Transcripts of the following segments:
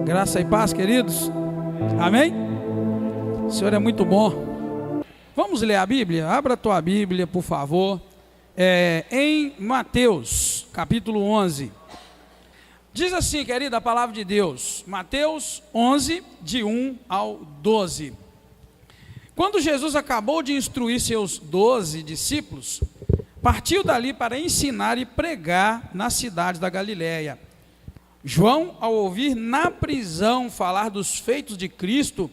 Graça e paz, queridos. Amém? O Senhor é muito bom. Vamos ler a Bíblia? Abra a tua Bíblia, por favor. Em Mateus, capítulo 11. Diz assim, querida, a palavra de Deus. Mateus 11, de 1 ao 12. Quando Jesus acabou de instruir seus 12 discípulos, partiu dali para ensinar e pregar nas cidades da Galiléia. João, ao ouvir na prisão falar dos feitos de Cristo,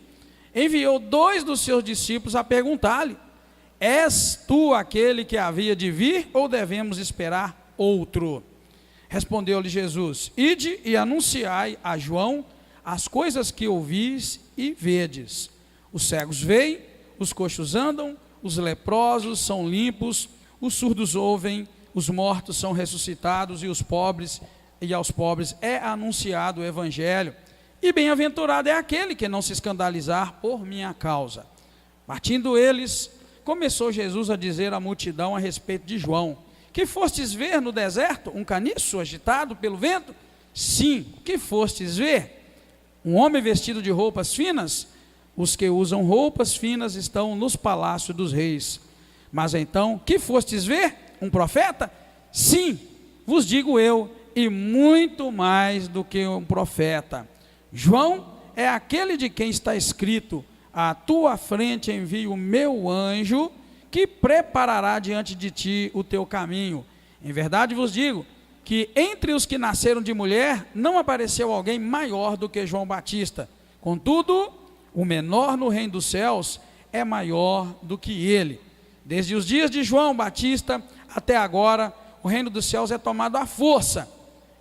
enviou 2 dos seus discípulos a perguntar-lhe: és tu aquele que havia de vir, ou devemos esperar outro? Respondeu-lhe Jesus: ide e anunciai a João as coisas que ouvis e vedes. Os cegos veem, os coxos andam, os leprosos são limpos, os surdos ouvem, os mortos são ressuscitados, e aos pobres é anunciado o evangelho. E bem-aventurado é aquele que não se escandalizar por minha causa. Partindo eles, começou Jesus a dizer à multidão a respeito de João: que fostes ver no deserto um caniço agitado pelo vento? Sim, que fostes ver? Um homem vestido de roupas finas? Os que usam roupas finas estão nos palácios dos reis. Mas então, que fostes ver? Um profeta? Sim, vos digo eu, e muito mais do que um profeta. João é aquele de quem está escrito: à tua frente envio o meu anjo, que preparará diante de ti o teu caminho. Em verdade vos digo, que entre os que nasceram de mulher, não apareceu alguém maior do que João Batista. Contudo, o menor no reino dos céus é maior do que ele. Desde os dias de João Batista até agora, o reino dos céus é tomado à força,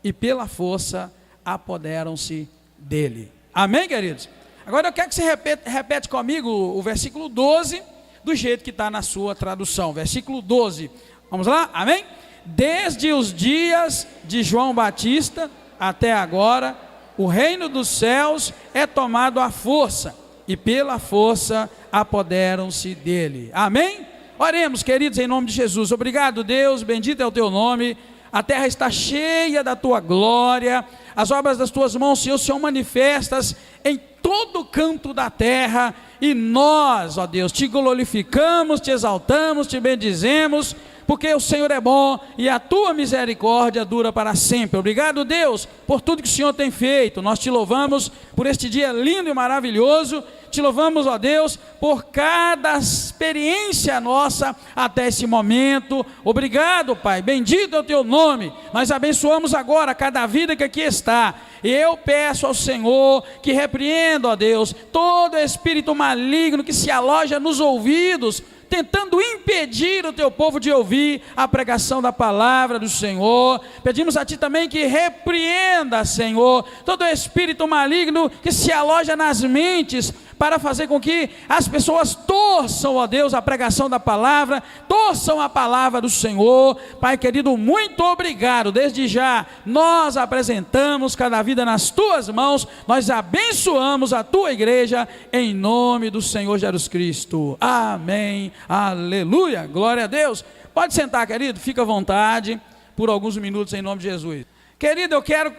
e pela força apoderam-se dele. Amém, queridos? Agora eu quero que você repete comigo o versículo 12, do jeito que está na sua tradução. Versículo 12, vamos lá? Amém? Desde os dias de João Batista até agora, o reino dos céus é tomado à força, e pela força apoderam-se dele. Amém? Oremos, queridos, em nome de Jesus. Obrigado, Deus, bendito é o teu nome. A terra está cheia da tua glória, as obras das tuas mãos, Senhor, são manifestas em todo canto da terra, e nós, ó Deus, te glorificamos, te exaltamos, te bendizemos, porque o Senhor é bom e a tua misericórdia dura para sempre. Obrigado, Deus, por tudo que o Senhor tem feito. Nós te louvamos por este dia lindo e maravilhoso. Te louvamos, ó Deus, por cada experiência nossa até esse momento. Obrigado, Pai, bendito é o teu nome. Nós abençoamos agora cada vida que aqui está. E eu peço ao Senhor que repreenda, ó Deus, todo espírito maligno que se aloja nos ouvidos, tentando impedir o teu povo de ouvir a pregação da palavra do Senhor. Pedimos a ti também que repreenda, Senhor, todo espírito maligno que se aloja nas mentes, para fazer com que as pessoas torçam, ó Deus, a pregação da palavra, torçam a palavra do Senhor. Pai querido, muito obrigado. Desde já nós apresentamos cada vida nas tuas mãos, nós abençoamos a tua igreja em nome do Senhor Jesus Cristo. Amém, aleluia, glória a Deus. Pode sentar, querido, fica à vontade por alguns minutos em nome de Jesus. Querido, eu quero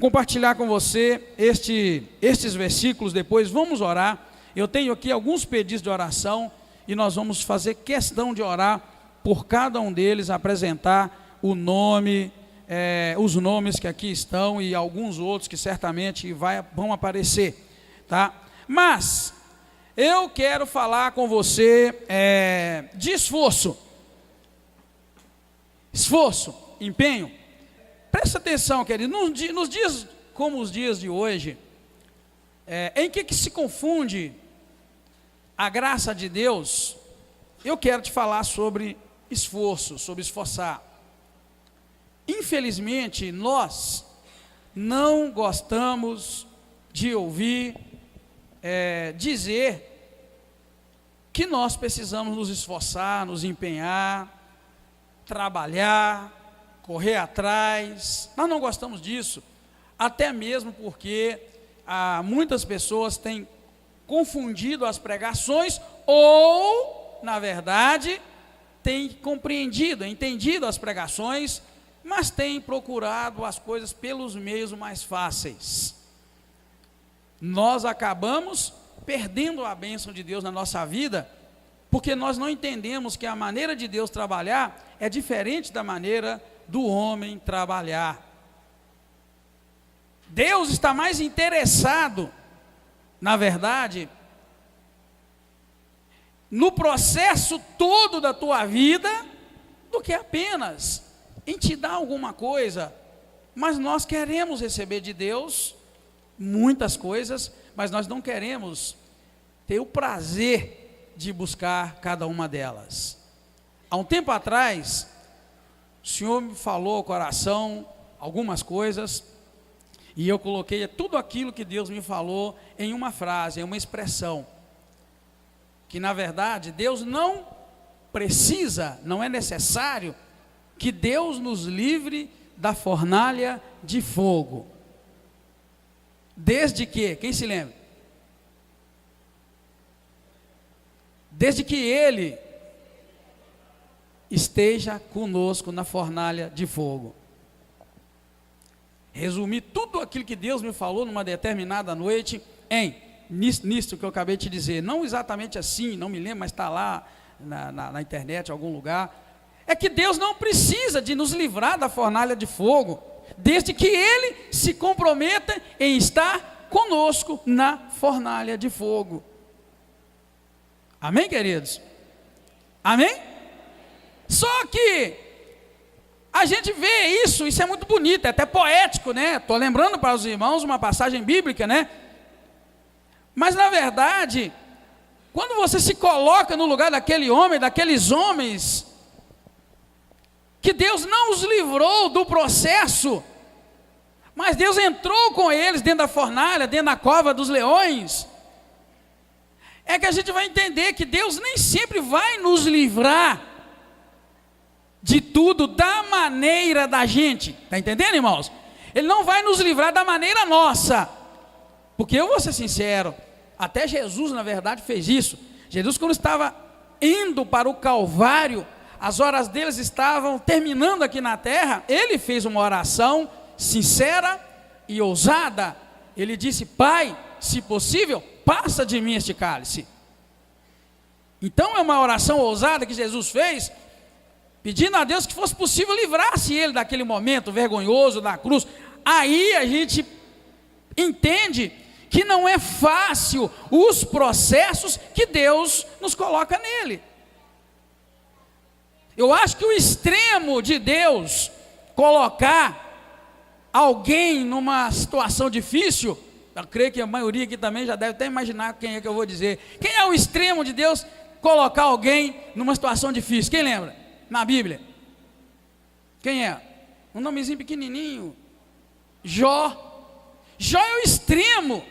compartilhar com você estes versículos. Depois vamos orar. Eu tenho aqui alguns pedidos de oração, e nós vamos fazer questão de orar por cada um deles, apresentar o nome, os nomes que aqui estão, e alguns outros que certamente vão aparecer, tá? Mas eu quero falar com você de esforço, empenho. Presta atenção, querido, nos dias como os dias de hoje, em que se confunde a graça de Deus, eu quero te falar sobre esforço, sobre esforçar. Infelizmente, nós não gostamos de ouvir dizer que nós precisamos nos esforçar, nos empenhar, trabalhar, correr atrás. Nós não gostamos disso, até mesmo porque muitas pessoas têm confundido as pregações, ou, na verdade, têm compreendido, entendido as pregações, mas têm procurado as coisas pelos meios mais fáceis. nós acabamos perdendo a bênção de Deus na nossa vida, porque nós não entendemos que a maneira de Deus trabalhar é diferente da maneira do homem trabalhar. Deus está mais interessado, na verdade, no processo todo da tua vida, do que apenas em te dar alguma coisa. Mas nós queremos receber de Deus muitas coisas, mas nós não queremos ter o prazer de buscar cada uma delas. Há um tempo atrás, o Senhor me falou ao coração algumas coisas, e eu coloquei tudo aquilo que Deus me falou em uma frase, em uma expressão, que na verdade Deus não precisa, não é necessário que Deus nos livre da fornalha de fogo. Desde que, quem se lembra? Desde que Ele esteja conosco na fornalha de fogo. Resumi tudo aquilo que Deus me falou numa determinada noite nisso que eu acabei de te dizer. Não exatamente assim, não me lembro, mas está lá na internet, em algum lugar. É que Deus não precisa de nos livrar da fornalha de fogo, desde que Ele se comprometa em estar conosco na fornalha de fogo. Amém, queridos? Amém? Só que a gente vê isso é muito bonito, é até poético, né? Estou lembrando para os irmãos uma passagem bíblica, né? Mas na verdade, quando você se coloca no lugar daquele homem, daqueles homens, que Deus não os livrou do processo, mas Deus entrou com eles dentro da fornalha, dentro da cova dos leões, é que a gente vai entender que Deus nem sempre vai nos livrar de tudo da maneira da gente. Está entendendo, irmãos? Ele não vai nos livrar da maneira nossa, porque eu vou ser sincero, até Jesus na verdade fez isso. Jesus, quando estava indo para o Calvário, as horas deles estavam terminando aqui na terra, ele fez uma oração sincera e ousada. Ele disse: Pai, se possível, passa de mim este cálice. Então é uma oração ousada que Jesus fez, pedindo a Deus que fosse possível livrar-se ele daquele momento vergonhoso da cruz. Aí a gente entende que não é fácil os processos que Deus nos coloca nele. Eu acho que o extremo de Deus colocar alguém numa situação difícil, eu creio que a maioria aqui também já deve até imaginar quem é que eu vou dizer. Quem é o extremo de Deus colocar alguém numa situação difícil? Quem lembra? Na Bíblia. Quem é? Um nomezinho pequenininho. Jó. Jó é o extremo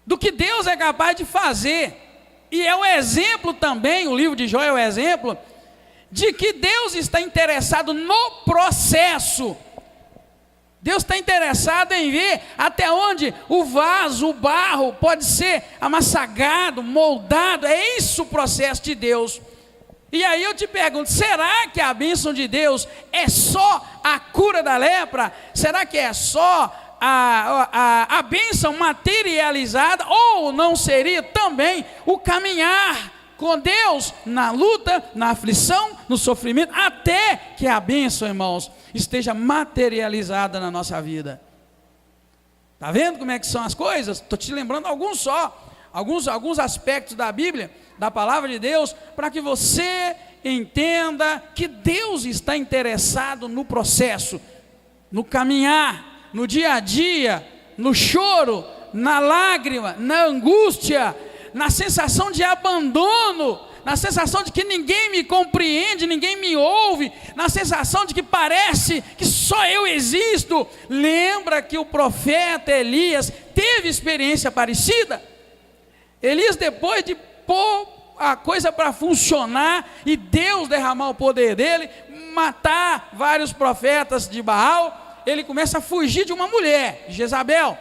do que Deus é capaz de fazer. E é o exemplo também, o livro de Jó é o exemplo de que Deus está interessado no processo. Deus está interessado em ver até onde o vaso, o barro, pode ser amassagado, moldado. É isso o processo de Deus. E aí eu te pergunto, será que a bênção de Deus é só a cura da lepra? Será que é só a bênção materializada? Ou não seria também o caminhar com Deus na luta, na aflição, no sofrimento, até que a bênção, irmãos, esteja materializada na nossa vida? Está vendo como é que são as coisas? Estou te lembrando alguns aspectos da Bíblia, da palavra de Deus, para que você entenda que Deus está interessado no processo, no caminhar, no dia a dia, no choro, na lágrima, na angústia, na sensação de abandono, na sensação de que ninguém me compreende, ninguém me ouve, na sensação de que parece que só eu existo. Lembra que o profeta Elias teve experiência parecida? Elias, depois de pôr a coisa para funcionar e Deus derramar o poder dele, matar vários profetas de Baal, ele começa a fugir de uma mulher, Jezabel.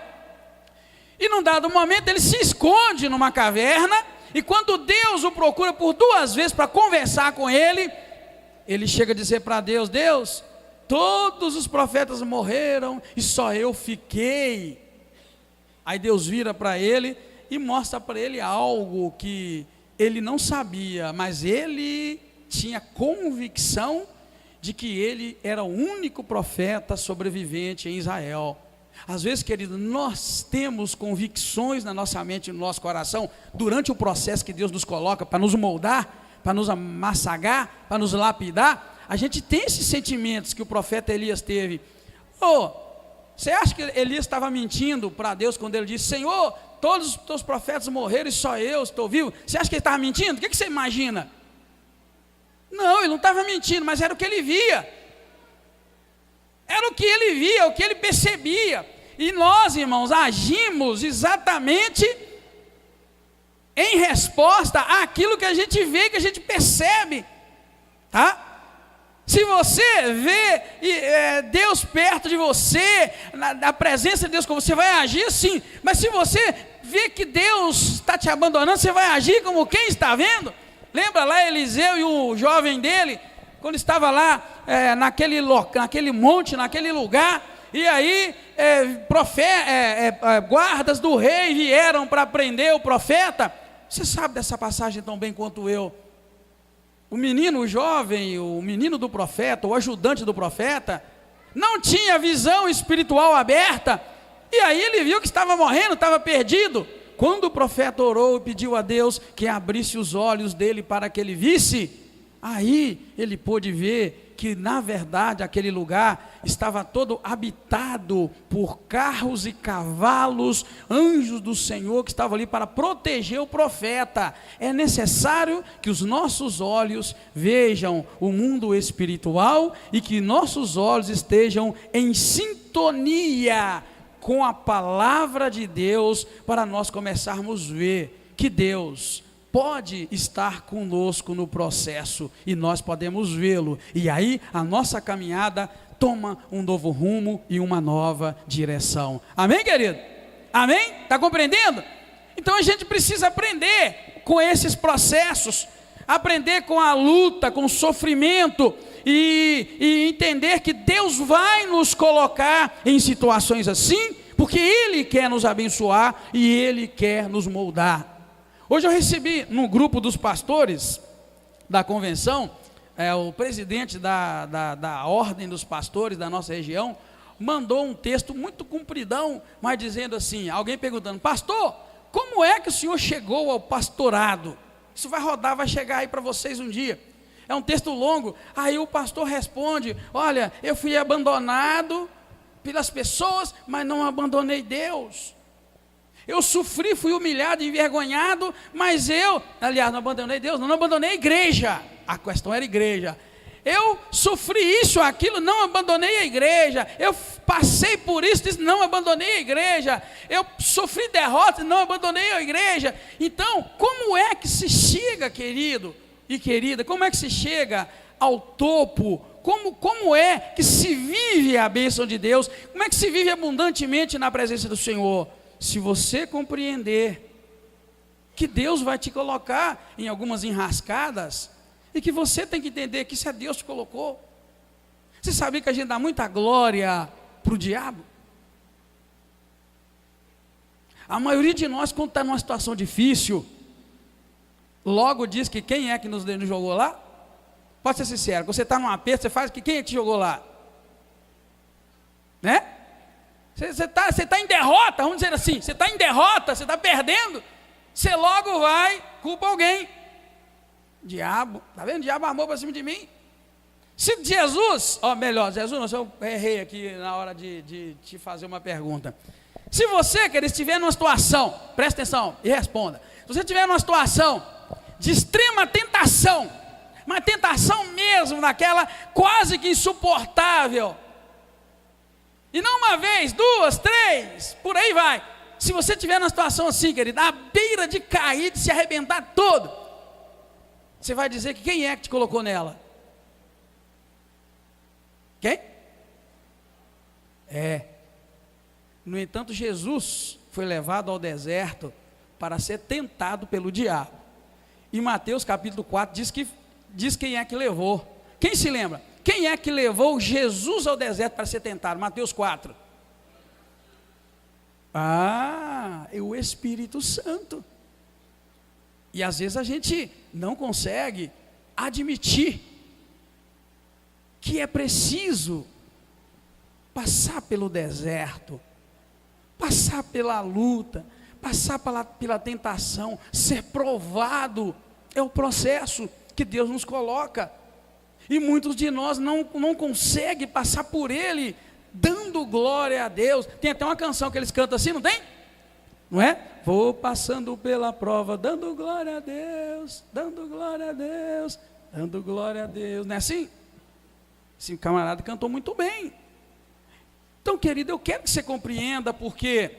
E num dado momento ele se esconde numa caverna, e quando Deus o procura por 2 vezes para conversar com ele, ele chega a dizer para Deus: Deus, todos os profetas morreram e só eu fiquei. Aí Deus vira para ele e mostra para ele algo que ele não sabia, mas ele tinha convicção de que ele era o único profeta sobrevivente em Israel. Às vezes, querido, nós temos convicções na nossa mente e no nosso coração, durante o processo que Deus nos coloca para nos moldar, para nos amassagar, para nos lapidar. A gente tem esses sentimentos que o profeta Elias teve. Você acha que Elias estava mentindo para Deus quando ele disse: Senhor, todos os teus profetas morreram e só eu estou vivo? Você acha que ele estava mentindo? O que você imagina? Não, ele não estava mentindo, mas era o que ele via. Era o que ele via, o que ele percebia. E nós, irmãos, agimos exatamente em resposta àquilo que a gente vê, que a gente percebe, tá? Se você vê Deus perto de você, na presença de Deus com você, vai agir assim. Mas se você vê que Deus está te abandonando, você vai agir como quem está vendo? Lembra lá Eliseu e o jovem dele, quando estava lá naquele monte, naquele lugar, e aí guardas do rei vieram para prender o profeta. Você sabe dessa passagem tão bem quanto eu. O menino, o jovem, o menino do profeta, o ajudante do profeta, não tinha visão espiritual aberta, e aí ele viu que estava morrendo, estava perdido. Quando o profeta orou e pediu a Deus que abrisse os olhos dele para que ele visse, aí ele pôde ver que na verdade aquele lugar estava todo habitado por carros e cavalos, anjos do Senhor que estavam ali para proteger o profeta. É necessário que os nossos olhos vejam o mundo espiritual e que nossos olhos estejam em sintonia com a palavra de Deus, para nós começarmos a ver que Deus pode estar conosco no processo, e nós podemos vê-lo, e aí a nossa caminhada toma um novo rumo e uma nova direção. Amém, querido? Amém? Está compreendendo? Então a gente precisa aprender com esses processos, aprender com a luta, com o sofrimento, e entender que Deus vai nos colocar em situações assim, porque Ele quer nos abençoar e Ele quer nos moldar. Hoje eu recebi no grupo dos pastores da convenção, o presidente da ordem dos pastores da nossa região, mandou um texto muito compridão, mas dizendo assim, alguém perguntando: pastor, como é que o senhor chegou ao pastorado? Isso vai rodar, vai chegar aí para vocês um dia. É um texto longo. Aí o pastor responde: olha, eu fui abandonado pelas pessoas, mas não abandonei Deus. Eu sofri, fui humilhado, envergonhado, mas aliás, não abandonei Deus, não abandonei a igreja. A questão era igreja. Eu sofri isso, aquilo, não abandonei a igreja. Eu passei por isso, não abandonei a igreja. Eu sofri derrota, não abandonei a igreja. Então, como é que se chega, querido e querida, como é que se chega ao topo? Como é que se vive a bênção de Deus? Como é que se vive abundantemente na presença do Senhor? Se você compreender que Deus vai te colocar em algumas enrascadas, e que você tem que entender que isso é Deus que te colocou. Você sabia que a gente dá muita glória para o diabo? A maioria de nós, quando está numa situação difícil, logo diz que quem é que nos jogou lá? Pode ser sincero, quando você está num aperto, você faz que quem é que te jogou lá? Né? Você tá em derrota, vamos dizer assim, você está em derrota, você está perdendo, você logo vai, culpa alguém. Diabo, está vendo? O diabo armou para cima de mim. Se Jesus, Jesus, eu errei aqui na hora de te fazer uma pergunta. Se você, querido, estiver numa situação, presta atenção e responda. Se você estiver numa situação de extrema tentação, uma tentação mesmo, daquela quase que insuportável, e não uma vez, duas, três, por aí vai. Se você estiver numa situação assim, querido, à beira de cair, de se arrebentar todo, você vai dizer que quem é que te colocou nela? Quem? No entanto, Jesus foi levado ao deserto para ser tentado pelo diabo. E Mateus capítulo 4 diz quem é que levou. Quem se lembra? Quem é que levou Jesus ao deserto para ser tentado? Mateus 4. É o Espírito Santo. E às vezes a gente não consegue admitir que é preciso passar pelo deserto, passar pela luta, passar pela tentação, ser provado. É o processo que Deus nos coloca. E muitos de nós não conseguem passar por ele dando glória a Deus. Tem até uma canção que eles cantam assim, não tem? Não é? Vou passando pela prova, dando glória a Deus, dando glória a Deus, dando glória a Deus. Não é assim? Esse camarada cantou muito bem. Então, querido, eu quero que você compreenda, porque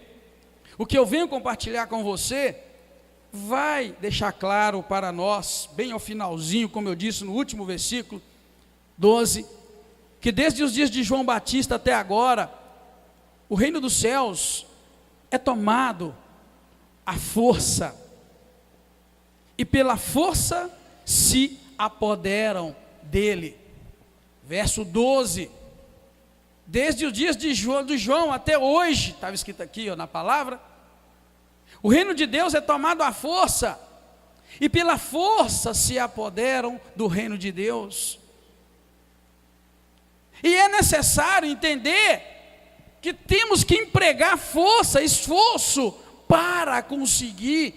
o que eu venho compartilhar com você vai deixar claro para nós, bem ao finalzinho, como eu disse no último versículo 12, que desde os dias de João Batista até agora, o reino dos céus é tomado à força, e pela força se apoderam dele. Verso 12, desde os dias de João até hoje, estava escrito aqui na palavra, o reino de Deus é tomado à força, e pela força se apoderam do reino de Deus. E é necessário entender que temos que empregar força, esforço, para conseguir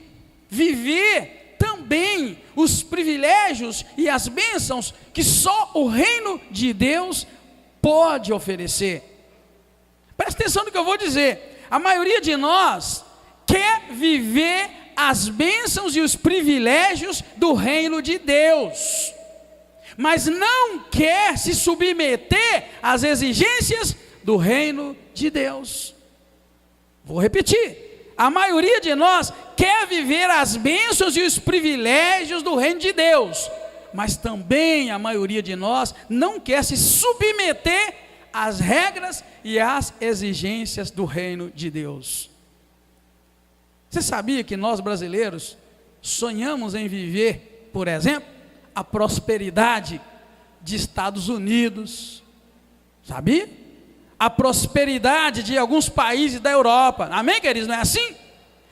viver também os privilégios e as bênçãos que só o reino de Deus pode oferecer. Presta atenção no que eu vou dizer. A maioria de nós quer viver as bênçãos e os privilégios do reino de Deus, mas não quer se submeter às exigências do reino de Deus. Vou repetir. A maioria de nós quer viver as bênçãos e os privilégios do reino de Deus, mas também a maioria de nós não quer se submeter às regras e às exigências do reino de Deus. Você sabia que nós brasileiros sonhamos em viver, por exemplo, a prosperidade de Estados Unidos? Sabia? A prosperidade de alguns países da Europa. Amém, queridos? Não é assim?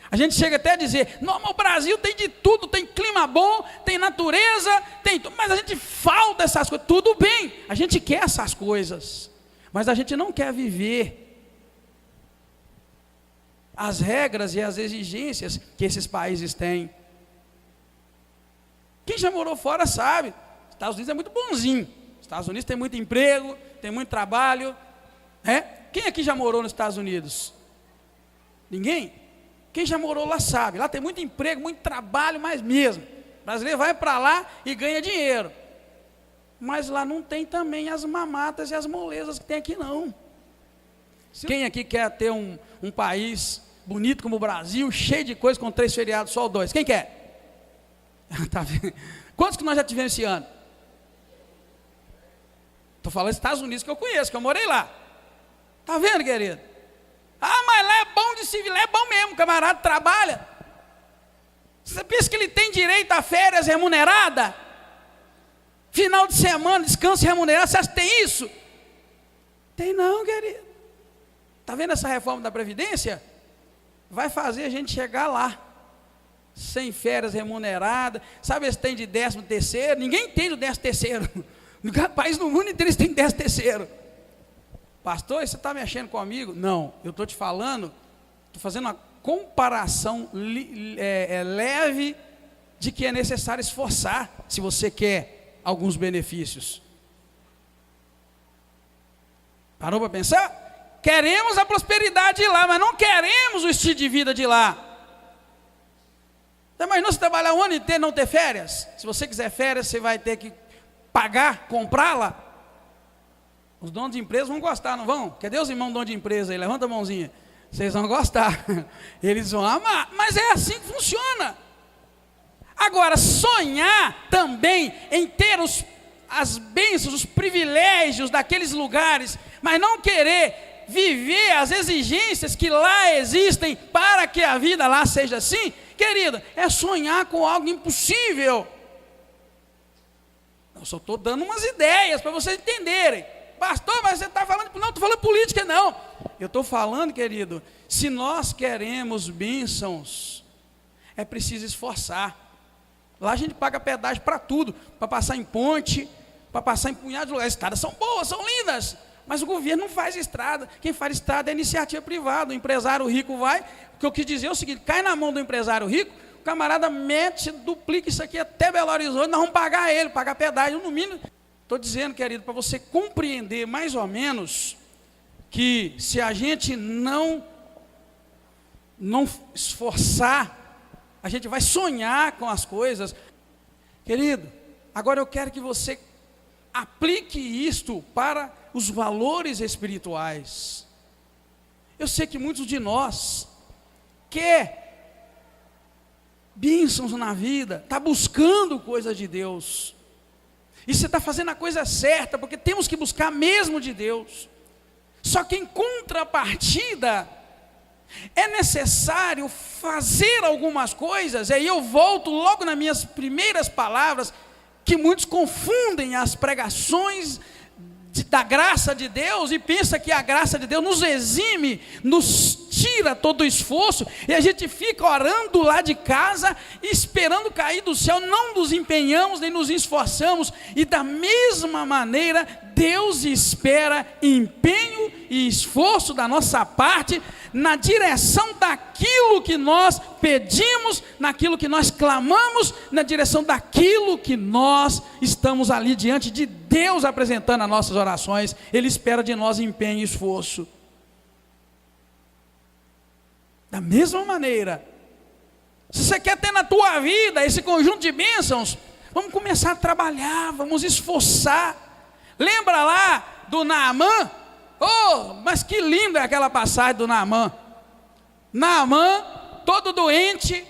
A gente chega até a dizer, não, mas o Brasil tem de tudo, tem clima bom, tem natureza, tem tudo, mas a gente falta essas coisas. Tudo bem, a gente quer essas coisas, mas a gente não quer viver as regras e as exigências que esses países têm. Quem já morou fora sabe, Estados Unidos é muito bonzinho, Estados Unidos tem muito emprego, tem muito trabalho, né? Quem aqui já morou nos Estados Unidos? Ninguém? Quem já morou lá sabe, lá tem muito emprego, muito trabalho, mas mesmo, o brasileiro vai para lá e ganha dinheiro, mas lá não tem também as mamatas e as molezas que tem aqui não. Quem aqui quer ter um país bonito como o Brasil, cheio de coisas, com 3 feriados, só 2? Quem quer? Tá vendo? Quantos que nós já tivemos esse ano? Estou falando dos Estados Unidos, que eu conheço, que eu morei lá. Está vendo, querido? Ah, mas lá é bom de se vir, lá é bom mesmo, o camarada trabalha. Você pensa que ele tem direito a férias remunerada? Final de semana, descanso remunerado, você acha que tem isso? Tem não, querido. Está vendo essa reforma da Previdência? Vai fazer a gente chegar lá, sem férias remuneradas. Sabe se tem de 13º? Ninguém tem do 13º. No país no mundo inteiro eles têm 13º. Pastor, você está mexendo comigo? Não, eu estou te falando, estou fazendo uma comparação leve de que é necessário esforçar, se você quer alguns benefícios. Parou para pensar? Queremos a prosperidade de lá, mas não queremos o estilo de vida de lá. Você imaginou se trabalhar um ano inteiro e não ter férias? Se você quiser férias, você vai ter que pagar, comprá-la. Os donos de empresa vão gostar, não vão? Cadê os irmãos donos de empresa aí? Levanta a mãozinha. Vocês vão gostar. Eles vão amar. Mas é assim que funciona. Agora, sonhar também em ter as bênçãos, os privilégios daqueles lugares, mas não querer viver as exigências que lá existem para que a vida lá seja assim, querida, é sonhar com algo impossível. Eu só estou dando umas ideias para vocês entenderem. Pastor, mas você está falando, não estou falando política não, Eu estou falando, querido, se nós queremos bênçãos, é preciso esforçar. Lá a gente paga pedágio para tudo, para passar em ponte, para passar em punhados de lugares. As estradas são boas, são lindas, mas o governo não faz estrada. Quem faz estrada é iniciativa privada. O empresário rico vai. O que eu quis dizer é o seguinte: cai na mão do empresário rico, o camarada mete, duplica isso aqui até Belo Horizonte, nós vamos pagar ele, pagar pedágio no mínimo. Estou dizendo, querido, para você compreender mais ou menos que se a gente não esforçar, a gente vai sonhar com as coisas. Querido, agora eu quero que você aplique isto para os valores espirituais. Eu sei que muitos de nós quer bênçãos na vida, está buscando coisas de Deus, e você está fazendo a coisa certa, porque temos que buscar mesmo de Deus. Só que em contrapartida, é necessário fazer algumas coisas. E aí eu volto logo nas minhas primeiras palavras, que muitos confundem as pregações da graça de Deus e pensa que a graça de Deus nos exime, nos tira todo o esforço, e a gente fica orando lá de casa, esperando cair do céu, não nos empenhamos, nem nos esforçamos. E da mesma maneira, Deus espera empenho e esforço da nossa parte, na direção daquilo que nós pedimos, naquilo que nós clamamos, na direção daquilo que nós estamos ali diante de Deus apresentando as nossas orações. Ele espera de nós empenho e esforço. Da mesma maneira, se você quer ter na tua vida esse conjunto de bênçãos, vamos começar a trabalhar, vamos esforçar. Lembra lá do Naamã? Oh, mas que linda é aquela passagem do Naamã. Naamã, todo doente,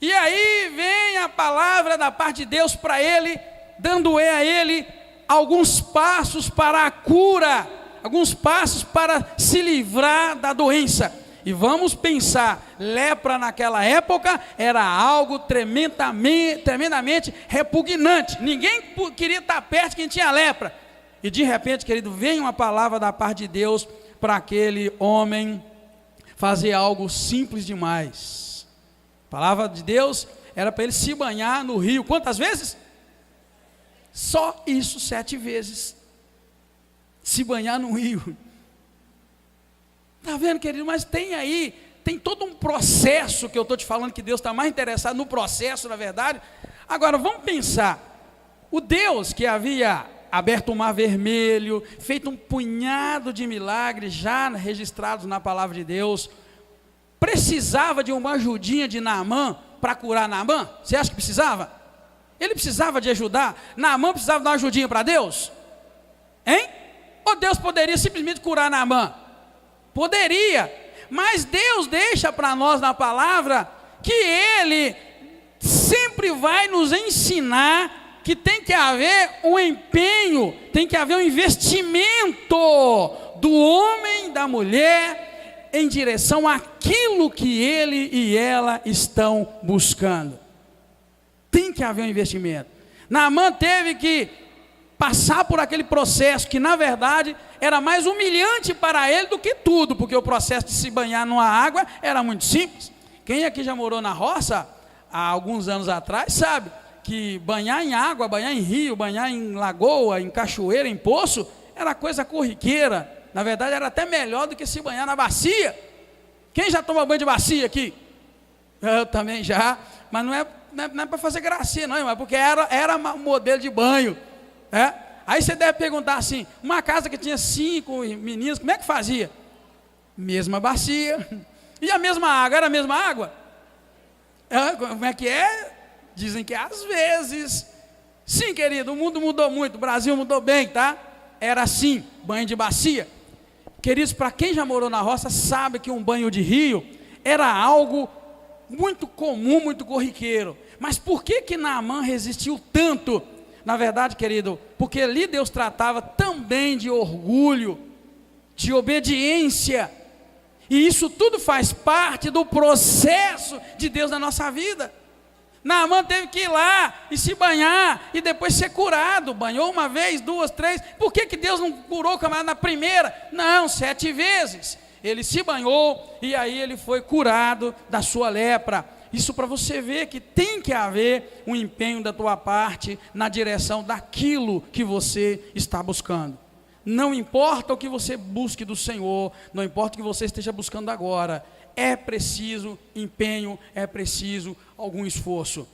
e aí vem a palavra da parte de Deus para ele, dando a ele alguns passos para a cura, alguns passos para se livrar da doença. E vamos pensar, lepra naquela época era algo tremendamente repugnante. Ninguém queria estar perto de quem tinha lepra. E de repente, querido, vem uma palavra da parte de Deus para aquele homem fazer algo simples demais. A palavra de Deus era para ele se banhar no rio. Quantas vezes? Só isso, 7 vezes. Se banhar no rio. Está vendo, querido? Mas tem todo um processo que eu estou te falando, que Deus está mais interessado no processo, na verdade. Agora, vamos pensar. O Deus que havia aberto o mar vermelho, feito um punhado de milagres já registrados na palavra de Deus, precisava de uma ajudinha de Naamã para curar Naamã? Você acha que precisava? Ele precisava de ajudar? Naamã precisava dar uma ajudinha para Deus? Hein? Ou Deus poderia simplesmente curar Naamã? Poderia, mas Deus deixa para nós na palavra que Ele sempre vai nos ensinar que tem que haver um empenho, tem que haver um investimento do homem, da mulher, em direção àquilo que ele e ela estão buscando. Tem que haver um investimento. Naamã teve que passar por aquele processo que, na verdade, era mais humilhante para ele do que tudo, porque o processo de se banhar numa água era muito simples. Quem aqui já morou na roça, há alguns anos atrás, sabe que banhar em água, banhar em rio, banhar em lagoa, em cachoeira, em poço, era coisa corriqueira. Na verdade, era até melhor do que se banhar na bacia. Quem já toma banho de bacia aqui? Eu também já, mas não é para fazer gracinha, não, é porque era um modelo de banho. Aí você deve perguntar assim, uma casa que tinha 5 meninos, como é que fazia? Mesma bacia. E a mesma água, era a mesma água? Como é que é? Dizem que às vezes. Sim, querido, o mundo mudou muito, o Brasil mudou bem, tá? Era assim, banho de bacia. Queridos, para quem já morou na roça, sabe que um banho de rio era algo muito comum, muito corriqueiro. Mas por que Naamã resistiu tanto? Na verdade, querido, porque ali Deus tratava também de orgulho, de obediência. E isso tudo faz parte do processo de Deus na nossa vida. Naamã teve que ir lá e se banhar e depois ser curado. Banhou uma vez, duas, três. Por que Deus não curou o camarada na primeira? Não, 7 vezes. Ele se banhou e aí ele foi curado da sua lepra. Isso para você ver que tem que haver um empenho da tua parte na direção daquilo que você está buscando. Não importa o que você busque do Senhor, não importa o que você esteja buscando agora, é preciso empenho, é preciso algum esforço.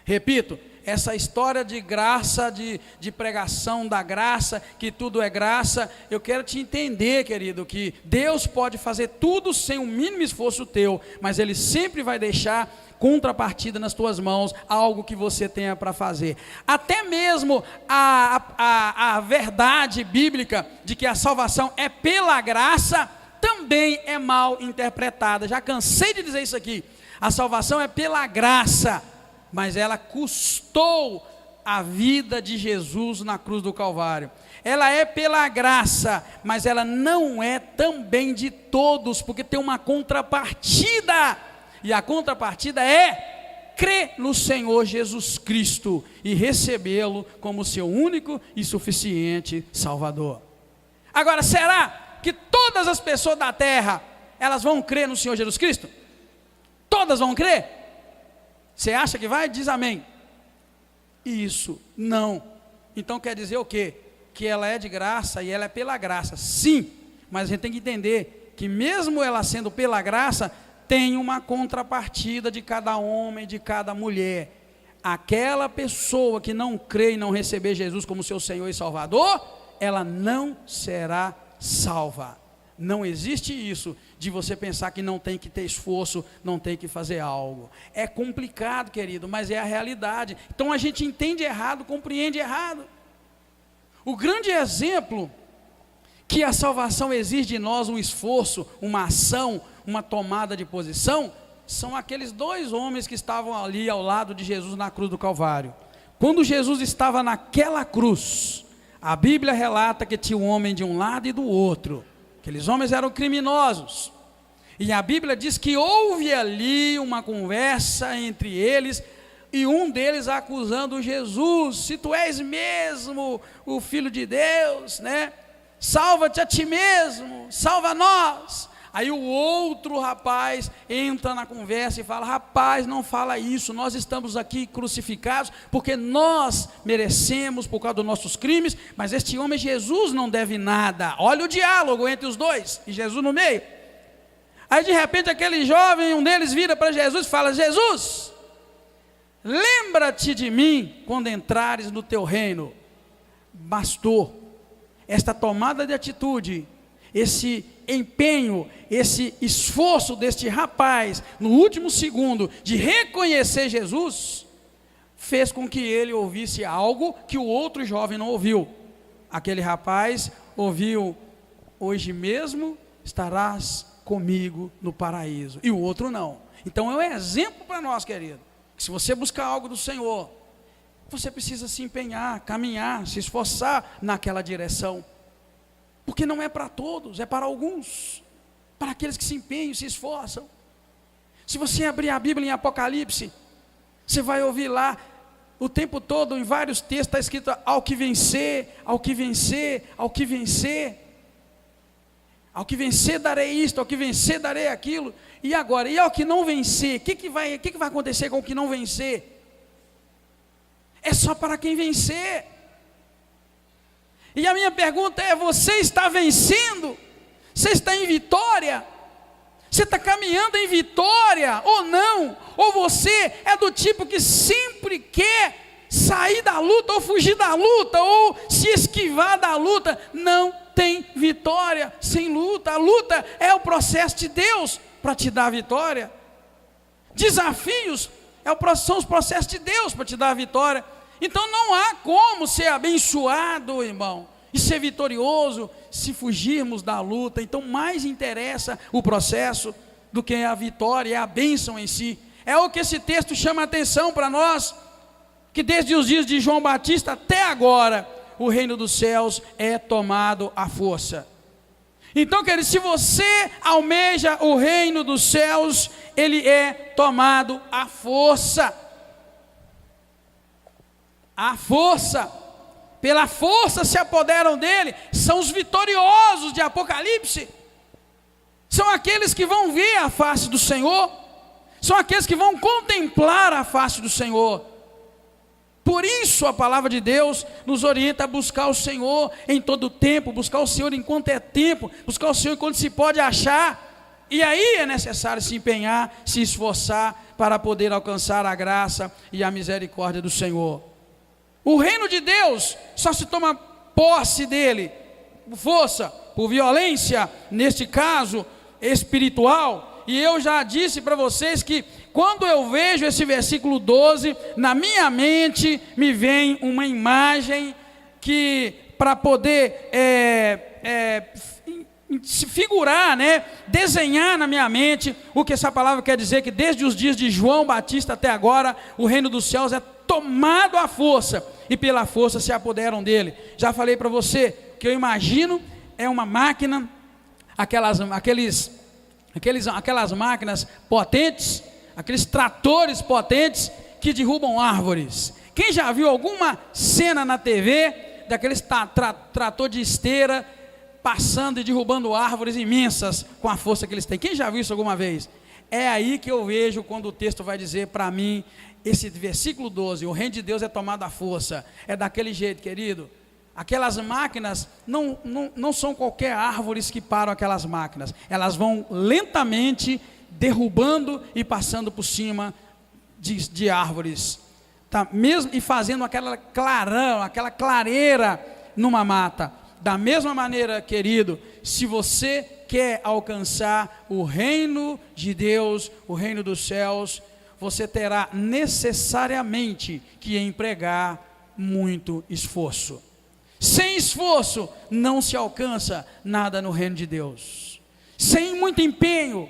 Repito, essa história de graça, de pregação da graça, que tudo é graça, eu quero te entender, querido, que Deus pode fazer tudo sem o mínimo esforço teu, mas Ele sempre vai deixar contrapartida nas tuas mãos, algo que você tenha para fazer. Até mesmo a verdade bíblica de que a salvação é pela graça, também é mal interpretada. Já cansei de dizer isso aqui. A salvação é pela graça, mas ela custou a vida de Jesus na cruz do Calvário. Ela é pela graça, mas ela não é também de todos, porque tem uma contrapartida, e a contrapartida é crer no Senhor Jesus Cristo e recebê-lo como seu único e suficiente Salvador. Agora, será que todas as pessoas da terra, elas vão crer no Senhor Jesus Cristo? Todas vão crer? Você acha que vai? Diz amém. Isso, não. Então quer dizer o quê? Que ela é de graça e ela é pela graça. Sim, mas a gente tem que entender que mesmo ela sendo pela graça, tem uma contrapartida de cada homem, de cada mulher. Aquela pessoa que não crê e não receber Jesus como seu Senhor e Salvador, ela não será salva. Não existe isso de você pensar que não tem que ter esforço, não tem que fazer algo. É complicado, querido, mas é a realidade. Então a gente entende errado, compreende errado. O grande exemplo que a salvação exige de nós um esforço, uma ação, uma tomada de posição, são aqueles 2 homens que estavam ali ao lado de Jesus na cruz do Calvário. Quando Jesus estava naquela cruz, a Bíblia relata que tinha um homem de um lado e do outro. Aqueles homens eram criminosos, e a Bíblia diz que houve ali uma conversa entre eles, e um deles acusando Jesus: se tu és mesmo o Filho de Deus, né? Salva-te a ti mesmo, salva nós. Aí o outro rapaz entra na conversa e fala: rapaz, não fala isso, nós estamos aqui crucificados porque nós merecemos por causa dos nossos crimes, mas este homem Jesus não deve nada. Olha o diálogo entre os dois, e Jesus no meio. Aí de repente aquele jovem, um deles vira para Jesus e fala: Jesus, lembra-te de mim quando entrares no teu reino. Bastou esta tomada de atitude, esse empenho, esse esforço deste rapaz, no último segundo, de reconhecer Jesus, fez com que ele ouvisse algo que o outro jovem não ouviu. Aquele rapaz ouviu: hoje mesmo estarás comigo no paraíso, e o outro não. Então é um exemplo para nós, querido, que se você buscar algo do Senhor, você precisa se empenhar, caminhar, se esforçar naquela direção, porque não é para todos, é para alguns, para aqueles que se empenham, se esforçam. Se você abrir a Bíblia em Apocalipse, você vai ouvir lá, o tempo todo, em vários textos, está escrito: ao que vencer, ao que vencer, ao que vencer, ao que vencer darei isto, ao que vencer darei aquilo. E agora, e ao que não vencer, o que vai acontecer com o que não vencer? É só para quem vencer. E a minha pergunta é: você está vencendo? Você está em vitória? Você está caminhando em vitória ou não? Ou você é do tipo que sempre quer sair da luta, ou fugir da luta, ou se esquivar da luta? Não tem vitória sem luta. A luta é o processo de Deus para te dar a vitória. Desafios são os processos de Deus para te dar a vitória. Então não há como ser abençoado, irmão, e ser vitorioso se fugirmos da luta. Então mais interessa o processo do que a vitória e a bênção em si. É o que esse texto chama a atenção para nós, que desde os dias de João Batista até agora, o reino dos céus é tomado à força. Então, querido, se você almeja o reino dos céus, ele é tomado à força. A força, pela força se apoderam dele, são os vitoriosos de Apocalipse, são aqueles que vão ver a face do Senhor, são aqueles que vão contemplar a face do Senhor. Por isso a palavra de Deus nos orienta a buscar o Senhor em todo o tempo, buscar o Senhor enquanto é tempo, buscar o Senhor enquanto se pode achar. E aí é necessário se empenhar, se esforçar para poder alcançar a graça e a misericórdia do Senhor. O reino de Deus só se toma posse dele por força, por violência, neste caso espiritual. E eu já disse para vocês que quando eu vejo esse versículo 12, na minha mente me vem uma imagem que, para poder se figurar, desenhar na minha mente o que essa palavra quer dizer, que desde os dias de João Batista até agora, o reino dos céus é tomado à força, e pela força se apoderam dele. Já falei para você que eu imagino é uma máquina, aquelas máquinas potentes, aqueles tratores potentes que derrubam árvores. Quem já viu alguma cena na TV daqueles trator de esteira passando e derrubando árvores imensas com a força que eles têm? Quem já viu isso alguma vez? É aí que eu vejo quando o texto vai dizer para mim, esse versículo 12, o reino de Deus é tomado à força. É daquele jeito, querido. Aquelas máquinas não são qualquer árvores que param aquelas máquinas. Elas vão lentamente derrubando e passando por cima de árvores, tá? Mesmo, e fazendo aquela clarão, aquela clareira numa mata. Da mesma maneira, querido, se você quer alcançar o reino de Deus, o reino dos céus, você terá necessariamente que empregar muito esforço. Sem esforço não se alcança nada no reino de Deus. Sem muito empenho,